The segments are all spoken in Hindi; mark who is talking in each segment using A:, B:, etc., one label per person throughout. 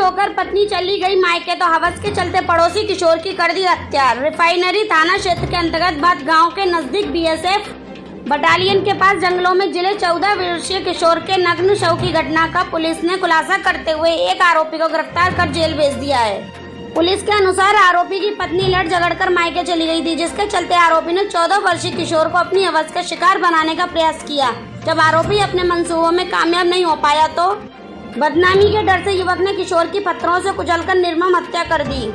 A: होकर पत्नी चली गई मायके तो हवस के चलते पड़ोसी किशोर की कर दी हत्या। रिफाइनरी थाना क्षेत्र के अंतर्गत भात गांव के नजदीक बीएसएफ बटालियन के पास जंगलों में जिले 14 वर्षीय किशोर के नग्न शव की घटना का पुलिस ने खुलासा करते हुए एक आरोपी को गिरफ्तार कर जेल भेज दिया है। पुलिस के अनुसार आरोपी की पत्नी लड़ झगड़कर मायके चली गई थी, जिसके चलते आरोपी ने 14 वर्षीय किशोर को अपनी हवस का शिकार बनाने का प्रयास किया। जब आरोपी अपने मंसूबों में कामयाब नहीं हो पाया तो बदनामी के डर से युवक ने किशोर की पत्थरों से कुचलकर निर्मम हत्या कर दी।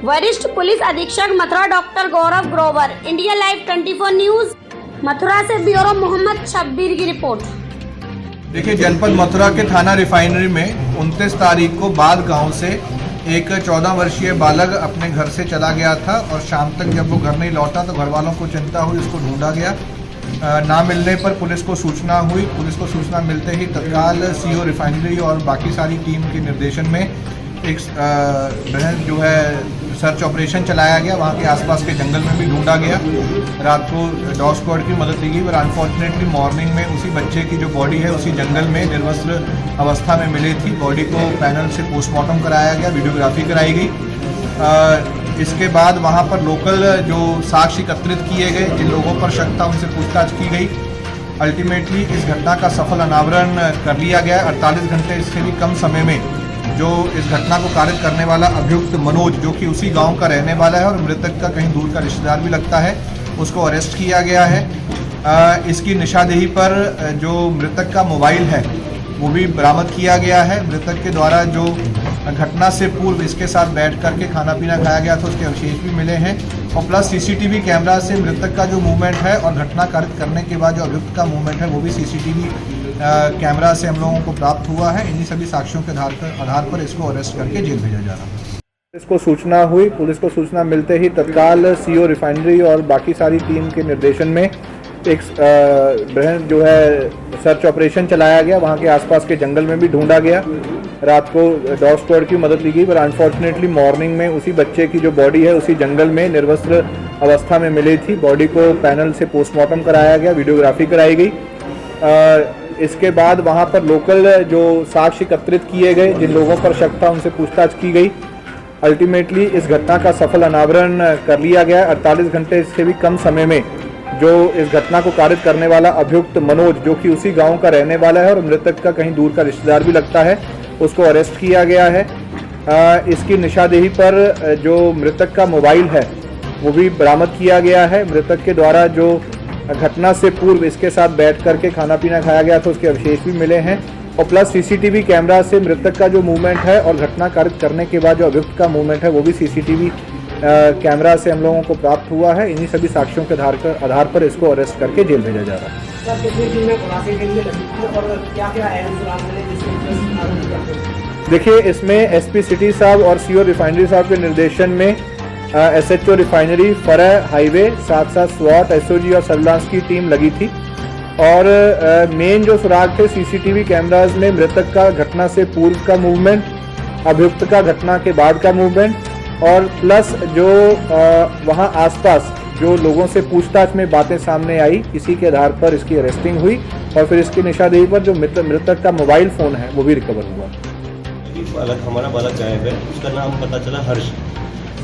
A: वरिष्ठ पुलिस अधीक्षक Mathura doctor Gaurav Grover, India live 24 news, Mathura से ब्यूरो मोहम्मद शब्बीर की रिपोर्ट।
B: देखिए, जनपद मथुरा के थाना रिफाइनरी में 29 तारीख को बाद गांव से एक 14 वर्षीय बालक अपने घर से चला गया था और शाम तक जब वो घर नहीं लौटा तो घर वालों को चिंता हुई, उसको ढूंढा गया। ना मिलने पर पुलिस को सूचना हुई। पुलिस को सूचना मिलते ही तत्काल सीओ रिफाइनरी और बाकी सारी टीम के निर्देशन में एक जो है सर्च ऑपरेशन चलाया गया। वहाँ के आसपास के जंगल में भी ढूंढा गया। रात को डॉग स्क्वाड की मदद ली गई, पर अनफॉर्चुनेटली मॉर्निंग में उसी बच्चे की जो बॉडी है उसी जंगल में निर्वस्त्र अवस्था में मिली थी। बॉडी को पैनल से पोस्टमार्टम कराया गया, वीडियोग्राफी कराई गई। इसके बाद वहाँ पर लोकल जो साक्ष्य एकत्रित किए गए, जिन लोगों पर शक था उनसे पूछताछ की गई। अल्टीमेटली इस घटना का सफल अनावरण कर लिया गया। 48 घंटे से भी कम समय में जो इस घटना को कारित करने वाला अभियुक्त मनोज, जो कि उसी गांव का रहने वाला है और मृतक का कहीं दूर का रिश्तेदार भी लगता है, उसको अरेस्ट किया गया है। इसकी निशानदेही पर जो मृतक का मोबाइल है वो भी बरामद किया गया है। मृतक के द्वारा जो घटना से पूर्व इसके साथ बैठ करके खाना पीना खाया गया था उसके अवशेष भी मिले हैं और प्लस सीसीटीवी कैमरा से मृतक का जो मूवमेंट है और घटना कारित करने के बाद जो अभियुक्त का मूवमेंट है वो भी सीसीटीवी कैमरा से हम लोगों को प्राप्त हुआ है। इन्हीं सभी साक्ष्यों के आधार पर इसको अरेस्ट करके जेल भेजा जा रहा है। पुलिस को सूचना हुई। पुलिस को सूचना मिलते ही तत्काल सीओ रिफाइनरी और बाकी सारी टीम के निर्देशन में एक जो है सर्च ऑपरेशन चलाया गया। वहाँ के आसपास के जंगल में भी ढूंढा गया। रात को डॉग स्क्वाड की मदद ली गई, पर अनफॉर्चुनेटली मॉर्निंग में उसी बच्चे की जो बॉडी है उसी जंगल में निर्वस्त्र अवस्था में मिली थी। बॉडी को पैनल से पोस्टमार्टम कराया गया, वीडियोग्राफी कराई गई। इसके बाद वहाँ पर लोकल जो साक्ष्य एकत्रित किए गए, जिन लोगों पर शक था उनसे पूछताछ की गई। अल्टीमेटली इस घटना का सफल अनावरण कर लिया गया। 48 घंटे से भी कम समय में जो इस घटना को कारित करने वाला अभियुक्त मनोज, जो कि उसी गांव का रहने वाला है और मृतक का कहीं दूर का रिश्तेदार भी लगता है, उसको अरेस्ट किया गया है। इसकी निशानदेही पर जो मृतक का मोबाइल है वो भी बरामद किया गया है। मृतक के द्वारा जो घटना से पूर्व इसके साथ बैठ करके खाना पीना खाया गया था उसके अवशेष भी मिले हैं और प्लस सीसीटीवी कैमरा से मृतक का जो मूवमेंट है और घटना कारित करने के बाद जो अभियुक्त का मूवमेंट है वो भी सीसीटीवी कैमरा से हम लोगों को प्राप्त हुआ है। इन्हीं सभी साक्ष्यों के आधार पर इसको अरेस्ट करके जेल भेजा जा रहा है। देखिए, इसमें एसपी सिटी साहब और सीओ रिफाइनरी साहब के निर्देशन में एसएचओ रिफाइनरी, फरह, हाईवे, साथ साथ स्वाट, एसओजी और सर्विलांस की टीम लगी थी और मेन जो सुराग थे सीसीटीवी कैमराज में मृतक का घटना से पूर्व का मूवमेंट, अभियुक्त का घटना के बाद का मूवमेंट और प्लस जो वहाँ आसपास जो लोगों से पूछताछ में बातें सामने आई, इसी के आधार पर इसकी अरेस्टिंग हुई और फिर इसकी निशानदेही पर जो मृतक का मोबाइल फ़ोन है वो भी रिकवर हुआ।
C: हमारा बालक गायब है, उसका नाम पता चला हर्ष।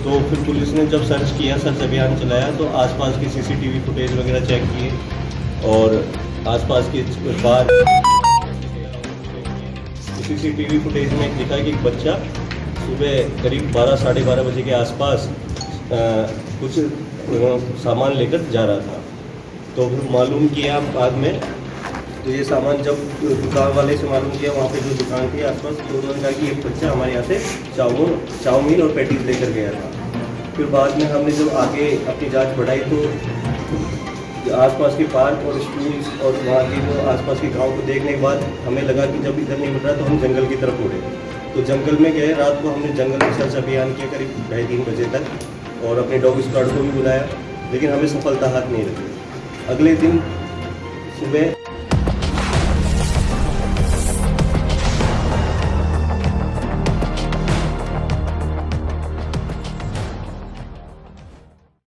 C: तो फिर पुलिस ने जब सर्च किया, सर्च अभियान चलाया तो आसपास की सीसीटीवी फुटेज वगैरह चेक किए और आसपास के बाहर सीसीटीवी फुटेज में दिखा कि एक बच्चा सुबह करीब 12 साढ़े 12 बजे के आसपास कुछ सामान लेकर जा रहा था। तो फिर मालूम किया बाद में, तो ये सामान जब दुकान वाले से मालूम किया, वहाँ पे जो दुकान थी आसपास, तो उन्होंने कहा कि एक बच्चा हमारे यहाँ से चाउमीन और पैटीज लेकर गया था। फिर बाद में हमने जब आगे अपनी जांच बढ़ाई तो आसपास के पार्क और स्कूल्स और वहाँ की जो आसपास के गाँव को देखने के बाद हमें लगा कि जब इधर नहीं मिल रहा तो हम जंगल की तरफ उड़े। तो जंगल में गए, रात को हमने जंगल में सर्च अभियान किया करीब 2:30-3 बजे तक और अपने डॉग स्क्वाड को भी बुलाया, लेकिन हमें सफलता हाथ नहीं लगी। अगले दिन सुबह